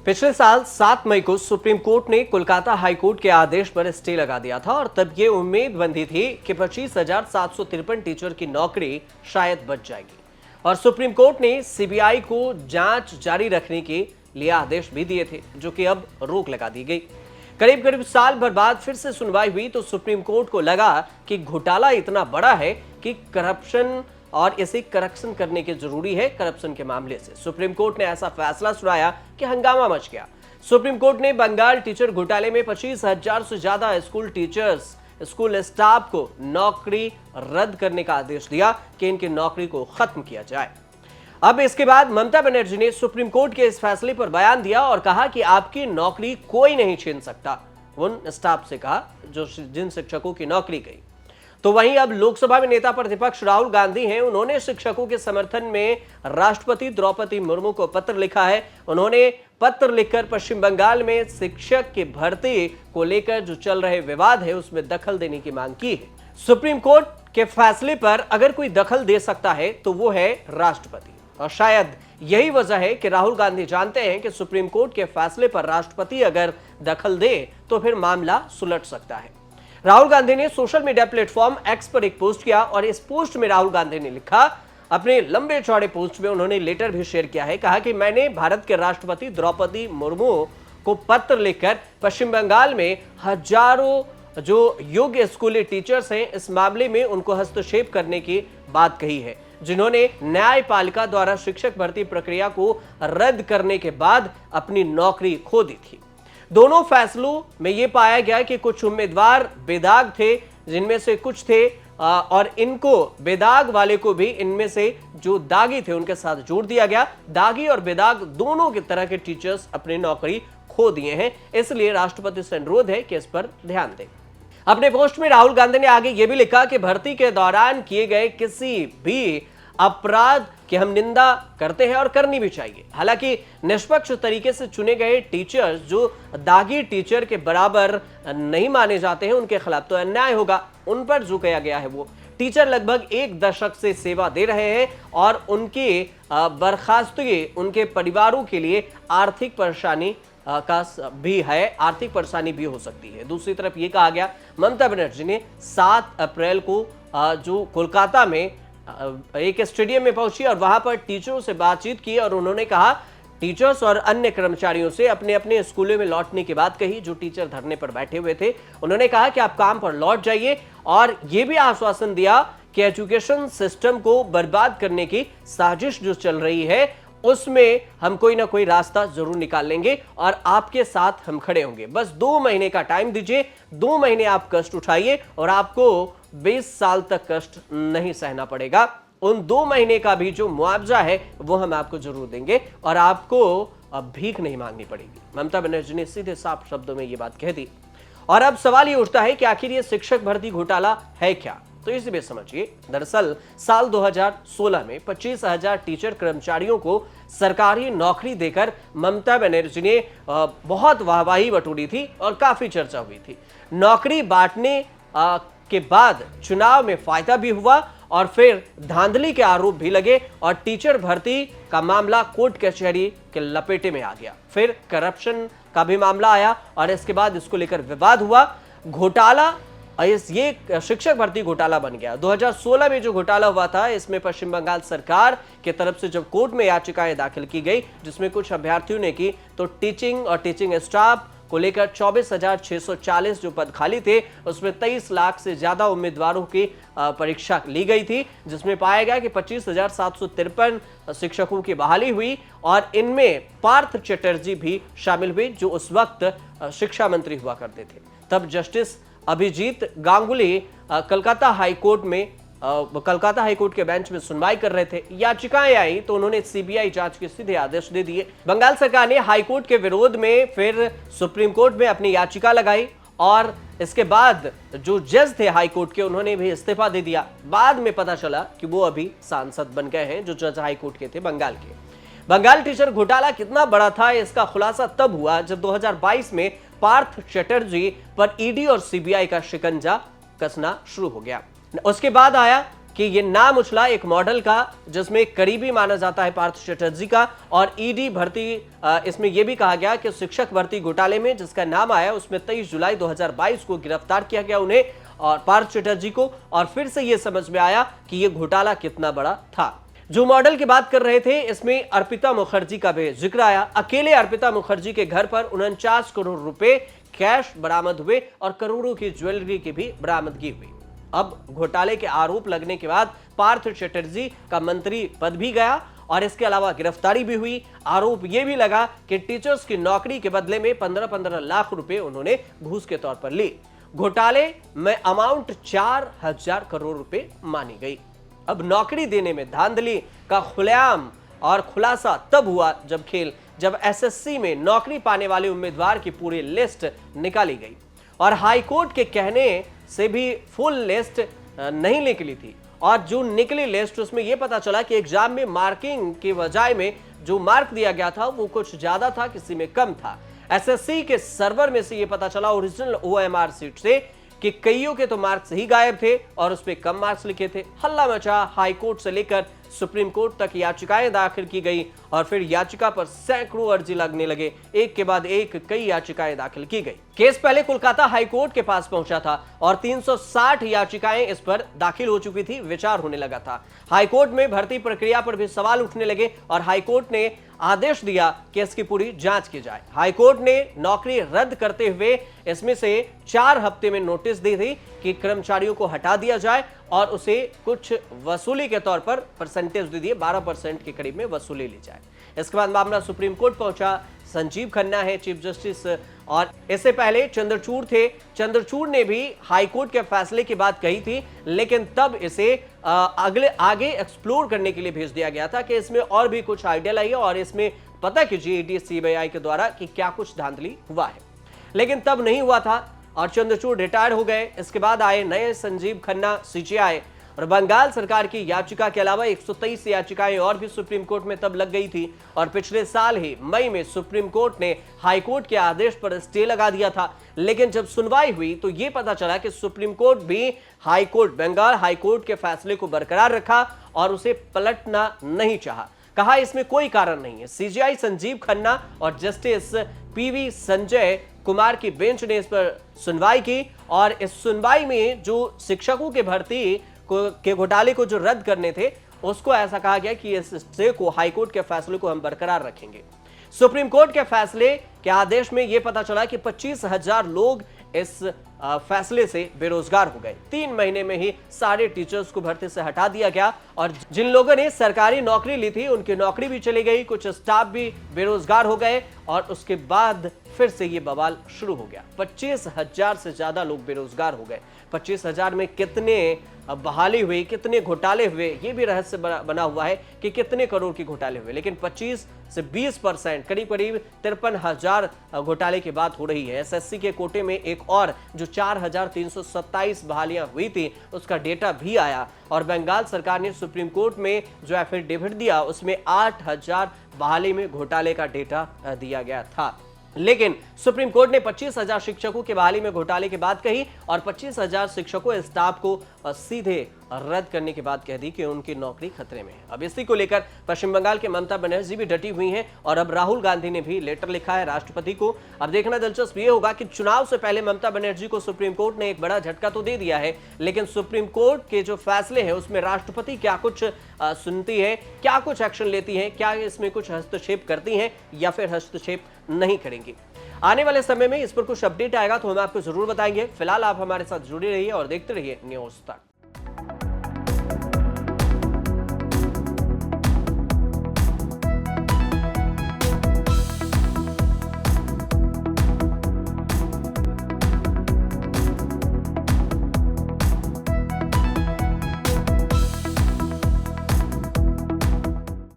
पिछले साल 7 मई को सुप्रीम कोर्ट ने कोलकाता हाई कोर्ट के आदेश पर स्टे लगा दिया था और तब ये उम्मीद बंधी थी कि 25,753 टीचर की नौकरी शायद बच जाएगी। और सुप्रीम कोर्ट ने सीबीआई को जांच जारी रखने के लिए आदेश भी दिए थे, जो कि अब रोक लगा दी गई। करीब करीब साल भर बाद फिर से सुनवाई हुई तो सुप्रीम कोर्ट को लगा कि घोटाला इतना बड़ा है कि करप्शन और इसे करेक्शन करने की जरूरी है। करप्शन के मामले से सुप्रीम कोर्ट ने ऐसा फैसला सुनाया कि हंगामा मच गया। सुप्रीम कोर्ट ने बंगाल टीचर घोटाले में 25,000 से ज्यादा स्कूल टीचर्स, स्कूल स्टाफ को नौकरी रद्द करने का आदेश दिया कि इनकी नौकरी को खत्म किया जाए। अब इसके बाद ममता बनर्जी ने सुप्रीम कोर्ट के इस फैसले पर बयान दिया और कहा कि आपकी नौकरी कोई नहीं छीन सकता। उन स्टाफ से कहा जो जिन शिक्षकों की नौकरी गई। तो वहीं अब लोकसभा में नेता प्रतिपक्ष राहुल गांधी हैं, उन्होंने शिक्षकों के समर्थन में राष्ट्रपति द्रौपदी मुर्मू को पत्र लिखा है। उन्होंने पत्र लिखकर पश्चिम बंगाल में शिक्षक की भर्ती को लेकर जो चल रहे विवाद है उसमें दखल देने की मांग की है। सुप्रीम कोर्ट के फैसले पर अगर कोई दखल दे सकता है तो वो है राष्ट्रपति, और शायद यही वजह है कि राहुल गांधी जानते हैं कि सुप्रीम कोर्ट के फैसले पर राष्ट्रपति अगर दखल दे तो फिर मामला सुलट सकता है। राहुल गांधी ने सोशल मीडिया प्लेटफॉर्म एक्स पर एक पोस्ट किया और इस पोस्ट में राहुल गांधी ने लिखा, अपने लंबे चौड़े पोस्ट में उन्होंने लेटर भी शेयर किया है। कहा कि मैंने भारत के राष्ट्रपति द्रौपदी मुर्मू को पत्र लिखकर पश्चिम बंगाल में हजारों जो योग्य स्कूली टीचर्स हैं इस मामले में उनको हस्तक्षेप करने की बात कही है, जिन्होंने न्यायपालिका द्वारा शिक्षक भर्ती प्रक्रिया को रद्द करने के बाद अपनी नौकरी खो दी थी। दोनों फैसलों में यह पाया गया कि कुछ उम्मीदवार बेदाग थे, जिनमें से कुछ थे और इनको बेदाग वाले को भी इनमें से जो दागी थे उनके साथ जोड़ दिया गया। दागी और बेदाग दोनों की तरह के टीचर्स अपनी नौकरी खो दिए हैं, इसलिए राष्ट्रपति से अनुरोध है कि इस पर ध्यान दें। अपने पोस्ट में राहुल गांधी ने आगे यह भी लिखा कि भर्ती के दौरान किए गए किसी भी अपराध की हम निंदा करते हैं और करनी भी चाहिए। हालांकि निष्पक्ष तरीके से चुने गए टीचर्स जो दागी टीचर के बराबर नहीं माने जाते हैं उनके खिलाफ तो अन्याय होगा। उन पर जो किया गया है वो टीचर लगभग 1 दशक से सेवा दे रहे हैं और उनकी बर्खास्तगी उनके परिवारों के लिए आर्थिक परेशानी का भी है, आर्थिक परेशानी भी हो सकती है। दूसरी तरफ ये कहा गया, ममता बनर्जी ने 7 अप्रैल को जो कोलकाता में एक स्टेडियम में पहुंची और वहां पर टीचरों से बातचीत की और उन्होंने कहा, टीचर्स और अन्य कर्मचारियों से अपने अपने स्कूलों में लौटने की बात कही जो टीचर धरने पर बैठे हुए थे। उन्होंने कहा कि आप काम पर लौट जाइए और यह भी आश्वासन दिया कि एजुकेशन सिस्टम को बर्बाद करने की साजिश जो चल रही है उसमें हम कोई ना कोई रास्ता जरूर निकाल लेंगे और आपके साथ हम खड़े होंगे। बस 2 महीने का टाइम दीजिए, 2 महीने आप कष्ट उठाइए और आपको 20 साल तक कष्ट नहीं सहना पड़ेगा। उन 2 महीने का भी जो मुआवजा है वो हम आपको जरूर देंगे और आपको अब भीख नहीं मांगनी पड़ेगी। ममता बनर्जी ने सीधे साफ शब्दों में ये बात कह दी। और अब सवाल ये उठता है कि आखिर ये शिक्षक भर्ती घोटाला है क्या, तो इसे भी समझिए। दरअसल साल 2016 में 25,000 टीचर कर्मचारियों को सरकारी नौकरी देकर ममता बनर्जी ने बहुत वाहवाही बटोरी थी और काफी चर्चा हुई थी। नौकरी बांटने के बाद चुनाव में फायदा भी हुआ और फिर धांधली के आरोप भी लगे और टीचर भर्ती का मामला कोर्ट कचहरी के लपेटे में आ गया। फिर करप्शन का भी मामला आया और इसके बाद इसको लेकर विवाद हुआ। घोटाला ये शिक्षक भर्ती घोटाला बन गया। 2016 में जो घोटाला हुआ था इसमें पश्चिम बंगाल सरकार की तरफ से जब कोर्ट में याचिकाएं दाखिल की गई जिसमें कुछ अभ्यर्थियों ने की, तो टीचिंग और टीचिंग स्टाफ को लेकर 24,640 जो पद खाली थे उसमें 23 लाख से ज्यादा उम्मीदवारों की परीक्षा ली गई थी, जिसमें पाया गया कि 25,753 शिक्षकों की बहाली हुई और इनमें पार्थ चटर्जी भी शामिल हुए जो उस वक्त शिक्षा मंत्री हुआ करते थे। तब जस्टिस अभिजीत गांगुली कलकत्ता हाईकोर्ट के बेंच में सुनवाई कर रहे थे। याचिकाएं आई तो उन्होंने सीबीआई जांच के सीधे आदेश दे दिए। बंगाल सरकार ने हाईकोर्ट के विरोध में फिर सुप्रीम कोर्ट में अपनी याचिका लगाई और इसके बाद जो जज थे हाईकोर्ट के उन्होंने भी इस्तीफा दे दिया। बाद में पता चला कि वो अभी सांसद बन गए हैं जो जज हाईकोर्ट के थे बंगाल के। बंगाल टीचर घोटाला कितना बड़ा था इसका खुलासा तब हुआ जब 2022 में पार्थ चटर्जी पर ईडी और सीबीआई का शिकंजा कसना शुरू हो गया। उसके बाद आया कि ये नाम उछला एक मॉडल का जिसमें करीबी माना जाता है पार्थ चटर्जी का, और ईडी भर्ती इसमें यह भी कहा गया कि शिक्षक भर्ती घोटाले में जिसका नाम आया उसमें 23 जुलाई 2022 को गिरफ्तार किया गया उन्हें और पार्थ चटर्जी को, और फिर से यह समझ में आया कि यह घोटाला कितना बड़ा था। जो मॉडल की बात कर रहे थे इसमें अर्पिता मुखर्जी का भी जिक्र आया। अकेले अर्पिता मुखर्जी के घर पर 49 करोड़ रुपए कैश बरामद हुए और करोड़ों की ज्वेलरी की भी बरामदगी हुई। अब घोटाले के आरोप लगने के बाद पार्थ चटर्जी का मंत्री पद भी गया और इसके अलावा गिरफ्तारी भी हुई। आरोप यह भी लगा कि टीचर्स की नौकरी के बदले में 15-15 लाख रुपए उन्होंने घूस के तौर पर ली। घोटाले में अमाउंट 4000 करोड़ रुपए मानी गई। अब नौकरी देने में धांधली का खुलेआम और खुलासा तब हुआ जब एसएससी में नौकरी पाने वाले उम्मीदवार की पूरी लिस्ट निकाली गई और हाईकोर्ट के कहने से भी फुल लिस्ट नहीं निकली थी, और जो निकली लिस्ट उसमें यह पता चला कि एग्जाम में मार्किंग के बजाय में जो मार्क दिया गया था वो कुछ ज्यादा था, किसी में कम था। एसएससी के सर्वर में से यह पता चला ओरिजिनल ओएमआर सीट से कि कईयों के तो मार्क्स ही गायब थे और उस पे कम मार्क्स लिखे थे। हल्ला मचा, हाई कोर्ट से लेकर सुप्रीम कोर्ट तक याचिकाएं दाखिल की गई और फिर याचिका पर सैकड़ों अर्जी लगने लगे, एक के बाद एक कई याचिकाएं दाखिल की गई। केस पहले कोलकाता हाई कोर्ट के पास पहुंचा था और 360 याचिकाएं इस पर दाखिल हो चुकी थी, विचार होने लगा था। हाई कोर्ट में भर्ती प्रक्रिया पर भी सवाल उठने लगे और हाई कोर्ट ने आदेश दिया कि इसकी पूरी जांच की जाए। हाई कोर्ट ने नौकरी रद्द करते हुए इसमें से 4 हफ्ते में नोटिस दी थी कि कर्मचारियों को हटा दिया जाए और उसे कुछ वसूली के तौर पर परसेंटेज दे दिए, 12% के करीब में वसूली ली जाए। इसके बाद मामला सुप्रीम कोर्ट पहुंचा। संजीव खन्ना है चीफ जस्टिस और इससे पहले चंद्रचूड़ थे। चंद्रचूड़ ने भी हाईकोर्ट के फैसले की बात कही थी, लेकिन तब इसे आगे एक्सप्लोर करने के लिए भेज दिया गया था कि इसमें और भी कुछ आइडिया लाइए और इसमें पता कीजिए ईडी सीबीआई के द्वारा कि क्या कुछ धांधली हुआ है, लेकिन तब नहीं हुआ था और चंद्रचूड़ रिटायर हो गए। इसके बाद आए नए संजीव खन्ना सीजेआई और बंगाल सरकार की याचिका के अलावा 123 याचिकाएं और भी सुप्रीम कोर्ट में तब लग गई थी और पिछले साल ही मई में सुप्रीम कोर्ट ने हाई कोर्ट के आदेश पर स्टे लगा दिया था। लेकिन जब सुनवाई हुई तो यह पता चला कि सुप्रीम कोर्ट भी high court, Bengal high court के फैसले को बरकरार रखा और उसे पलटना नहीं चाहा। कहा इसमें कोई कारण नहीं है। सीजेआई संजीव खन्ना और जस्टिस पीवी संजय कुमार की बेंच ने इस पर सुनवाई की और इस सुनवाई में जो शिक्षकों के भर्ती के घोटाले को जो रद्द करने थे उसको ऐसा कहा गया कि इस स्टे को, हाईकोर्ट के फैसले को हम बरकरार रखेंगे। सुप्रीम कोर्ट के फैसले के आदेश में यह पता चला कि 25,000 लोग इस फैसले से बेरोजगार हो गए। 3 महीने में ही सारे टीचर्स को भर्ती से हटा दिया गया और जिन लोगों ने सरकारी नौकरी ली थी उनकी नौकरी भी चली गई, कुछ स्टाफ भी बेरोजगार हो गए और उसके बाद फिर से ये बवाल शुरू हो गया। 25,000 से ज्यादा लोग बेरोजगार हो गए। 25,000 में कितने बहाली हुई, कितने घोटाले हुए, ये भी रहस्य बना हुआ है कि कितने करोड़ की घोटाले हुए, लेकिन 25 से 20% करीब 53,000 घोटाले की बात हो रही है। एसएससी के कोटे में एक और जो 4,327 बहालियां हुई थी उसका डेटा भी आया और बंगाल सरकार ने सुप्रीम कोर्ट में जो एफिडेविट दिया उसमें 8,000 बहाली में घोटाले का डेटा दिया गया था। लेकिन सुप्रीम कोर्ट ने 25,000 शिक्षकों के बहाली में घोटाले की बात कही और 25,000 शिक्षकों स्टाफ को सीधे रद्द करने की बात कह दी कि उनकी नौकरी खतरे में है। अब इसी को लेकर पश्चिम बंगाल के ममता बनर्जी भी डटी हुई हैं और अब राहुल गांधी ने भी लेटर लिखा है राष्ट्रपति को। अब देखना दिलचस्प ये होगा कि चुनाव से पहले ममता बनर्जी को सुप्रीम कोर्ट ने एक बड़ा झटका तो दे दिया है, लेकिन सुप्रीम कोर्ट के जो फैसले हैं उसमें राष्ट्रपति क्या कुछ सुनती है, क्या कुछ एक्शन लेती है, क्या इसमें कुछ हस्तक्षेप करती हैं या फिर हस्तक्षेप नहीं करेंगी। आने वाले समय में इस पर कुछ अपडेट आएगा तो हम आपको जरूर बताएंगे। फिलहाल आप हमारे साथ जुड़े रहिए और देखते रहिए न्यूज़ तक।